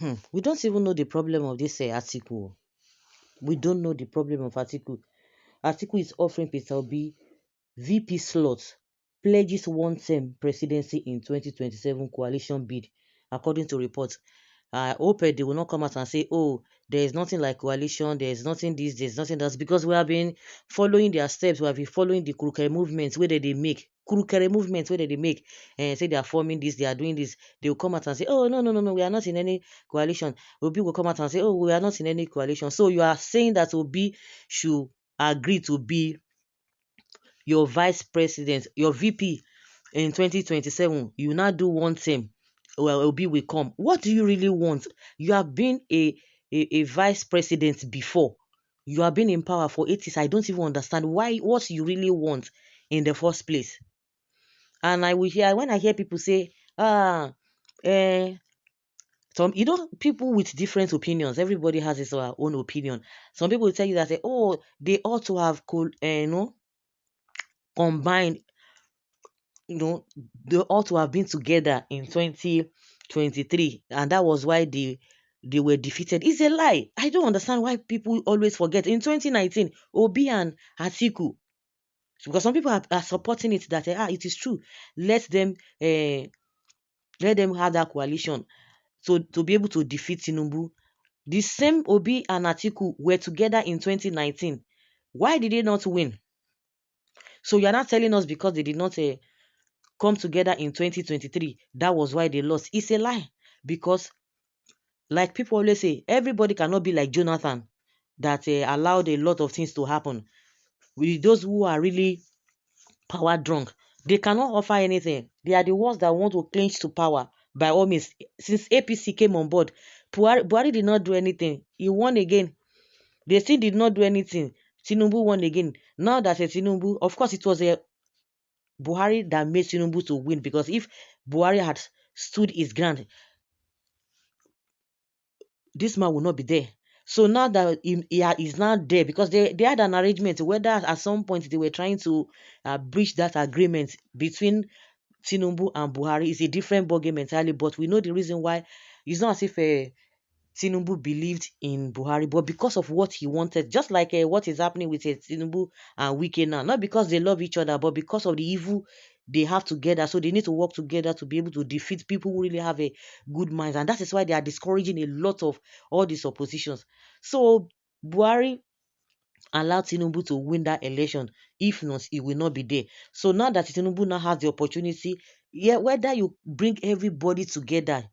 We don't even know the problem of this Atiku. We don't know the problem of Atiku. Atiku is offering Peter Obi VP slot, pledges one-term presidency in 2027 coalition bid, according to reports. I hope they will not come out and say, oh, there is nothing like coalition, there is nothing this, there is nothing that, because we have been following their steps, we have been following the Kurukere movements where they make. Kurukere movements where they make and say they are forming this, they are doing this. They will come out and say, oh, no, no, no, no, we are not in any coalition. Obi will come out and say, oh, we are not in any coalition. So you are saying that Obi should agree to be your vice president, your VP in 2027, you now do one term, well, Obi will come. What do you really want? You have been a vice president before. You have been in power for 8 years. I don't even understand what you really want in the first place. And I will hear, when I hear people say, eh, some, people with different opinions, everybody has his own opinion. Some people will tell you that, oh, they ought to have combined, you know, they ought to have been together in 2023, and that was why they were defeated. It's a lie. I don't understand why people always forget. In 2019, Obi and Atiku, because some people are supporting it, that it is true. Let them uh, let them have that coalition to be able to defeat Tinubu. The same Obi and Atiku were together in 2019. Why did they not win? So you are not telling us because they did not come together in 2023, that was why they lost. It's a lie. Because, like people always say, everybody cannot be like Jonathan, that allowed a lot of things to happen. With those who are really power drunk, they cannot offer anything. They are the ones that want to cling to power by all means. Since APC came on board, Buhari did not do anything. He won again. They still did not do anything. Tinubu won again. Now that Tinubu, of course, it was a Buhari that made Tinubu to win, because if Buhari had stood his ground, this man will not be there. So now that is now there, because they had an arrangement, whether at some point they were trying to breach that agreement between Tinubu and Buhari is a different ballgame entirely. But we know the reason why. It's not as if Tinubu believed in Buhari, but because of what he wanted, just like what is happening with Tinubu and Wike now, not because they love each other, but because of the evil they have together. So they need to work together to be able to defeat people who really have a good minds, and that is why they are discouraging a lot of all these oppositions. So Buhari allow Tinubu to win that election. If not, he will not be there. So now that Tinubu now has the opportunity, yeah, whether you bring everybody together,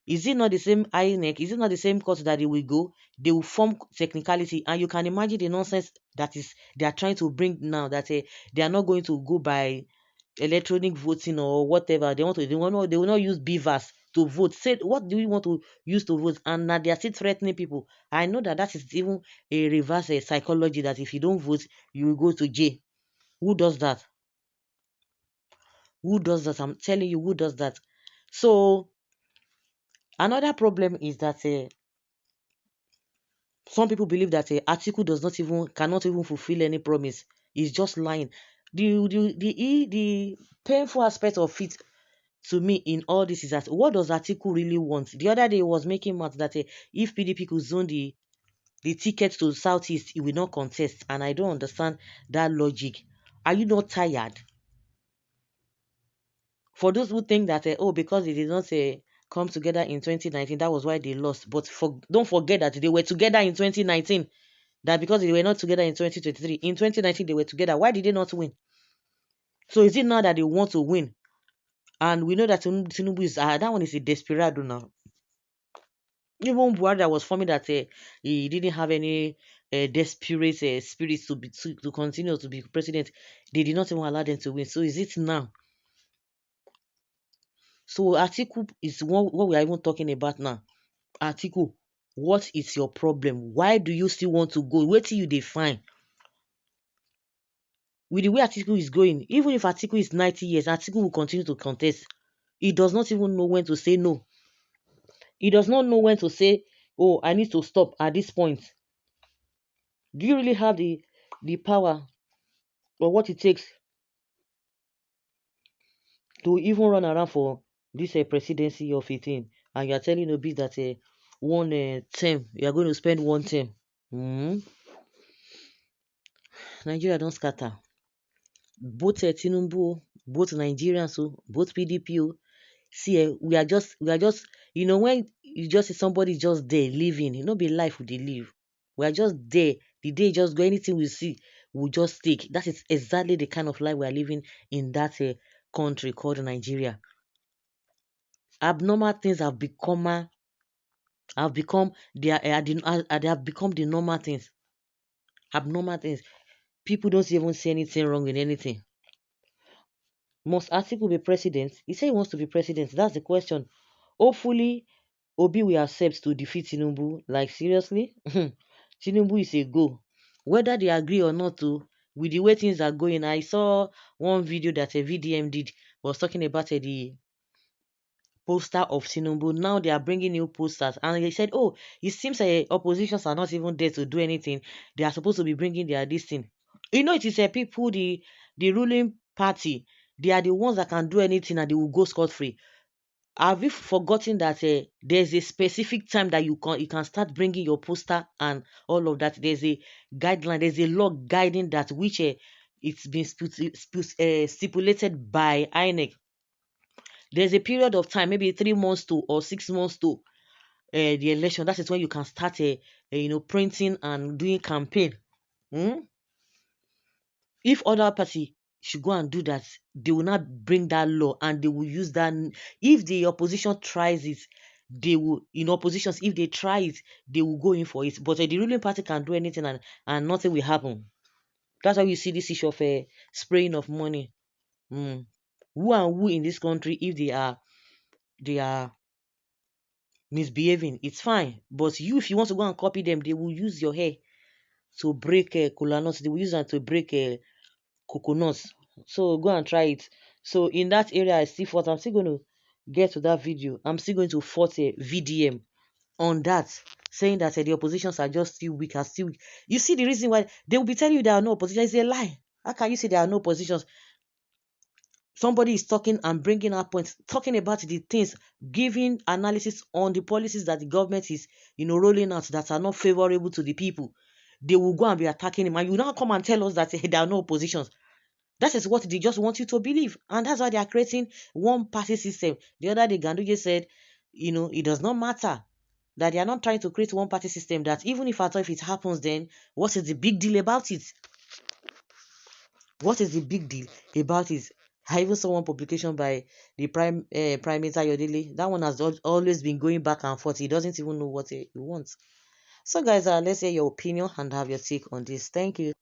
is it not the same INEC? Is it not the same court that they will go? They will form technicality, and you can imagine the nonsense that is they are trying to bring now. That they are not going to go by electronic voting or whatever. They will not use beavers to vote. Say, what do you want to use to vote? And now they are still threatening people. I know that is even a reverse psychology, that if you don't vote, you will go to jail. Who does that? Who does that? I'm telling you, who does that? So another problem is that some people believe that Atiku cannot even fulfill any promise. He's just lying. The painful aspect of it to me in all this is that, what does Atiku really want? The other day he was making math that if PDP could zone the ticket to Southeast, he will not contest. And I don't understand that logic. Are you not tired? For those who think that, because they did not come together in 2019, that was why they lost. But don't forget that they were together in 2019. That because they were not together in 2023. In 2019, they were together. Why did they not win? So is it now that they want to win? And we know that Tinubu is, that one is a desperado now. Even Buhari that was forming that he didn't have any desperate spirits to continue to be president, they did not even allow them to win. So is it now? So Atiku is what we are even talking about now. Atiku, what is your problem? Why do you still want to go? Wait till you define. With the way Atiku is going, even if Atiku is 90 years, Atiku will continue to contest. He does not even know when to say no. He does not know when to say, oh, I need to stop at this point. Do you really have the power or what it takes to even run around for this presidency of 18? And you are telling Obi that one term. You are going to spend one term. Mm. Nigeria don't scatter. Both Tinubu, both Nigerians, both PDP. See, we are just, when you just see somebody just there living, it no be life we dey live. We are just there. The day just go, anything we see, we just take. That is exactly the kind of life we are living in that country called Nigeria. Abnormal things have become they have become the normal things. Abnormal things. People don't even see anything wrong in anything. Must Atiku be president? He said he wants to be president. That's the question. Hopefully, Obi will accept to defeat Tinubu. Like, seriously? Tinubu is a go. Whether they agree or not, with the way things are going, I saw one video that a VDM did, was talking about the poster of Tinubu. Now they are bringing new posters. And they said, oh, it seems oppositions are not even there to do anything. They are supposed to be bringing their this thing. It is people, the ruling party, they are the ones that can do anything and they will go scot-free. Have you forgotten that there's a specific time that you can start bringing your poster and all of that? There's a guideline, there's a law guiding that, which it's been stipulated by INEC. There's a period of time, maybe 3 months to or 6 months to the election. That is when you can start printing and doing campaign. Hmm? If other party should go and do that, they will not bring that law and they will use that. If the opposition tries it, they will, oppositions, if they try it, they will go in for it. But the ruling party can do anything and nothing will happen. That's why you see this issue of spraying of money. Mm. Who and who in this country, if they are misbehaving, it's fine. But you, if you want to go and copy them, they will use your hair to break kola nuts. They will use that to break coconuts. So go and try it. So in that area, I still fought. I'm still going to get to that video. I'm still going to fight a VDM on that, saying that the oppositions are just still weak. Are still weak. You see the reason why they will be telling you there are no opposition. It's a lie. How can you say there are no oppositions? Somebody is talking and bringing up points, talking about the things, giving analysis on the policies that the government is, rolling out that are not favorable to the people. They will go and be attacking him, and you now come and tell us that there are no oppositions. That is what they just want you to believe. And that's why they are creating one party system. The other day, Ganduje said, it does not matter. That they are not trying to create one party system. That even if if it happens, then what is the big deal about it? What is the big deal about it? I even saw one publication by the Prime Minister Yodili. That one has always been going back and forth. He doesn't even know what he wants. So guys, let's hear your opinion and have your take on this. Thank you.